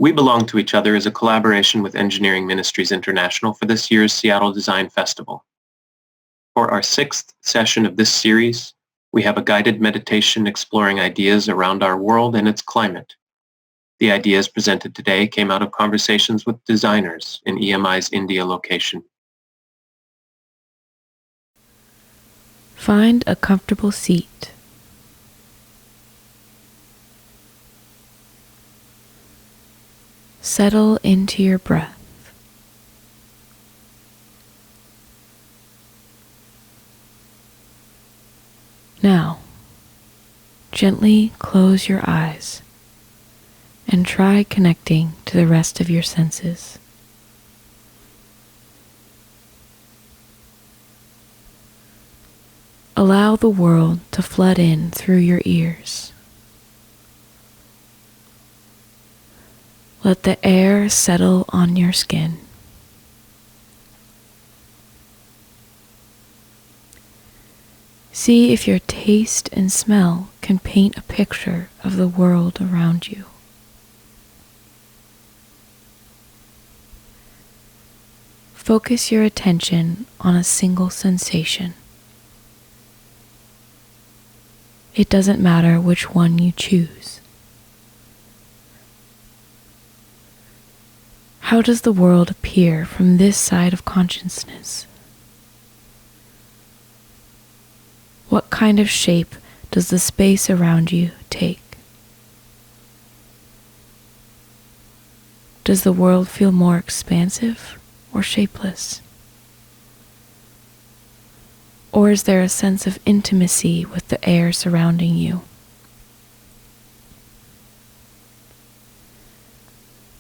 We Belong to Each Other is a collaboration with Engineering Ministries International for this year's Seattle Design Festival. For our sixth session of this series, we have a guided meditation exploring ideas around our world and its climate. The ideas presented today came out of conversations with designers in EMI's India location. Find a comfortable seat. Settle into your breath. Now, gently close your eyes and try connecting to the rest of your senses. Allow the world to flood in through your ears. Let the air settle on your skin. See if your taste and smell can paint a picture of the world around you. Focus your attention on a single sensation. It doesn't matter which one you choose. How does the world appear from this side of consciousness? What kind of shape does the space around you take? Does the world feel more expansive or shapeless? Or is there a sense of intimacy with the air surrounding you?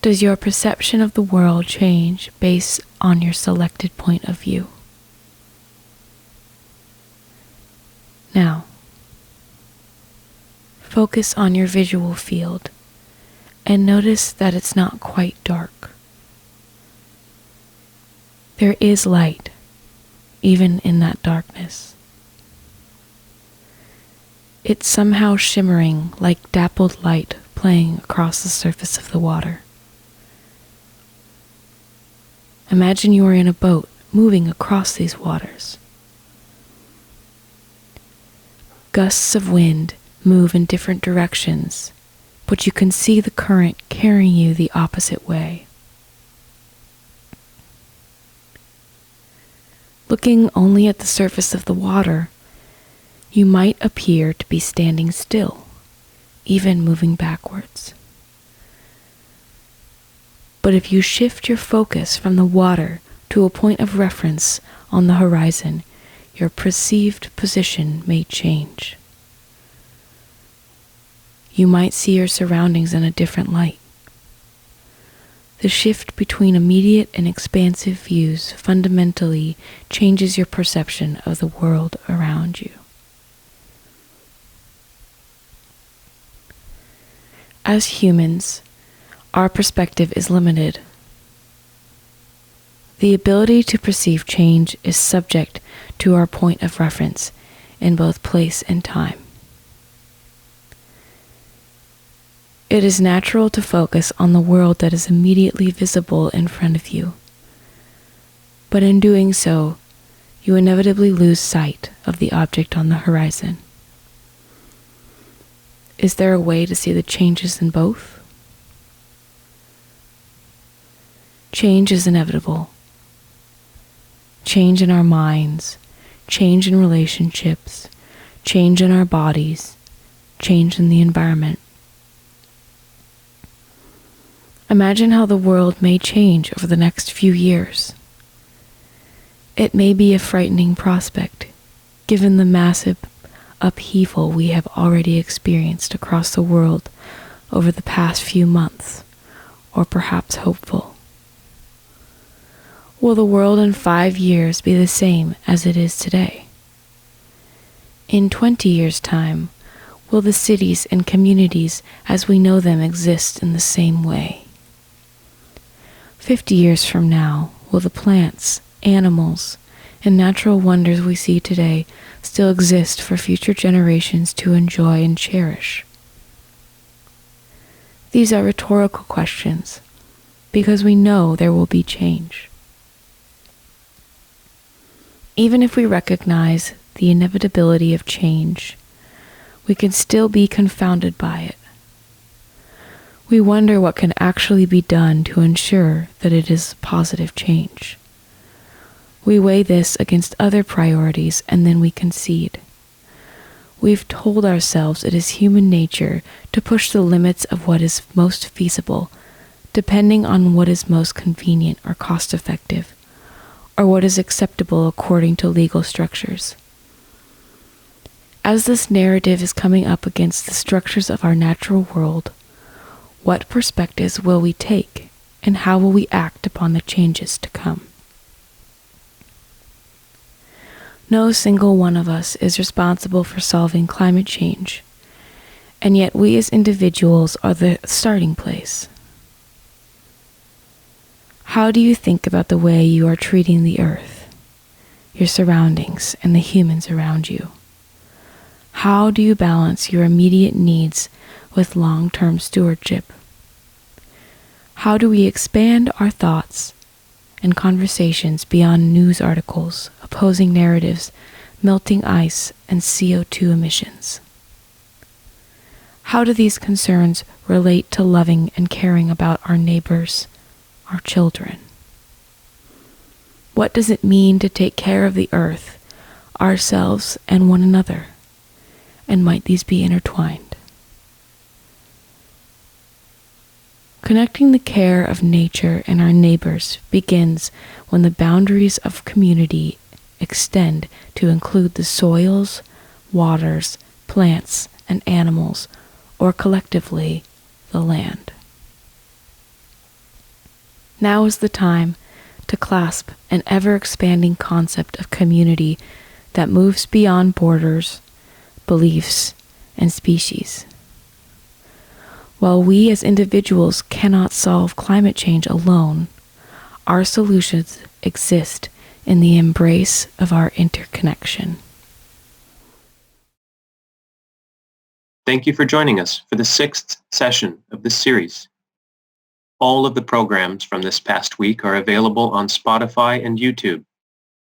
Does your perception of the world change based on your selected point of view? Now, focus on your visual field and notice that it's not quite dark. There is light, even in that darkness. It's somehow shimmering like dappled light playing across the surface of the water. Imagine you are in a boat moving across these waters. Gusts of wind move in different directions, but you can see the current carrying you the opposite way. Looking only at the surface of the water, you might appear to be standing still, even moving backwards. But if you shift your focus from the water to a point of reference on the horizon, your perceived position may change. You might see your surroundings in a different light. The shift between immediate and expansive views fundamentally changes your perception of the world around you. As humans, our perspective is limited. The ability to perceive change is subject to our point of reference in both place and time. It is natural to focus on the world that is immediately visible in front of you, but in doing so, you inevitably lose sight of the object on the horizon. Is there a way to see the changes in both? Change is inevitable. Change in our minds, change in relationships, change in our bodies, change in the environment. Imagine how the world may change over the next few years. It may be a frightening prospect, given the massive upheaval we have already experienced across the world over the past few months, or perhaps hopeful. Will the world in 5 years be the same as it is today? In 20 years' time, will the cities and communities as we know them exist in the same way? 50 years from now, will the plants, animals, and natural wonders we see today still exist for future generations to enjoy and cherish? These are rhetorical questions because we know there will be change. Even if we recognize the inevitability of change, we can still be confounded by it. We wonder what can actually be done to ensure that it is positive change. We weigh this against other priorities and then we concede. We've told ourselves it is human nature to push the limits of what is most feasible, depending on what is most convenient or cost-effective, or what is acceptable according to legal structures. As this narrative is coming up against the structures of our natural world, what perspectives will we take, and how will we act upon the changes to come? No single one of us is responsible for solving climate change, and yet we as individuals are the starting place. How do you think about the way you are treating the earth, your surroundings, and the humans around you? How do you balance your immediate needs with long-term stewardship? How do we expand our thoughts and conversations beyond news articles, opposing narratives, melting ice, and CO2 emissions? How do these concerns relate to loving and caring about our neighbors, our children? What does it mean to take care of the earth, ourselves, and one another? And might these be intertwined? Connecting the care of nature and our neighbors begins when the boundaries of community extend to include the soils, waters, plants, and animals, or collectively, the land. Now is the time to clasp an ever-expanding concept of community that moves beyond borders, beliefs, and species. While we as individuals cannot solve climate change alone, our solutions exist in the embrace of our interconnection. Thank you for joining us for the 6th session of this series. All of the programs from this past week are available on Spotify and YouTube.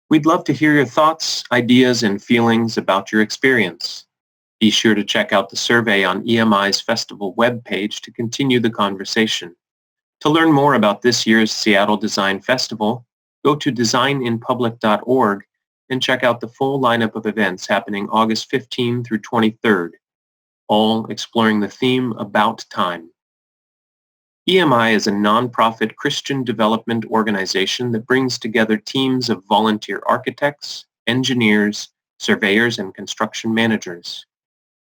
We'd love to hear your thoughts, ideas, and feelings about your experience. Be sure to check out the survey on EMI's festival webpage to continue the conversation. To learn more about this year's Seattle Design Festival, go to designinpublic.org and check out the full lineup of events happening August 15 through 23rd, all exploring the theme About Time. EMI is a nonprofit Christian development organization that brings together teams of volunteer architects, engineers, surveyors, and construction managers.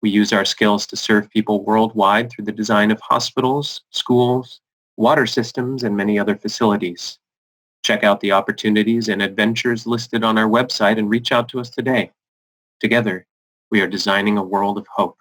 We use our skills to serve people worldwide through the design of hospitals, schools, water systems, and many other facilities. Check out the opportunities and adventures listed on our website and reach out to us today. Together, we are designing a world of hope.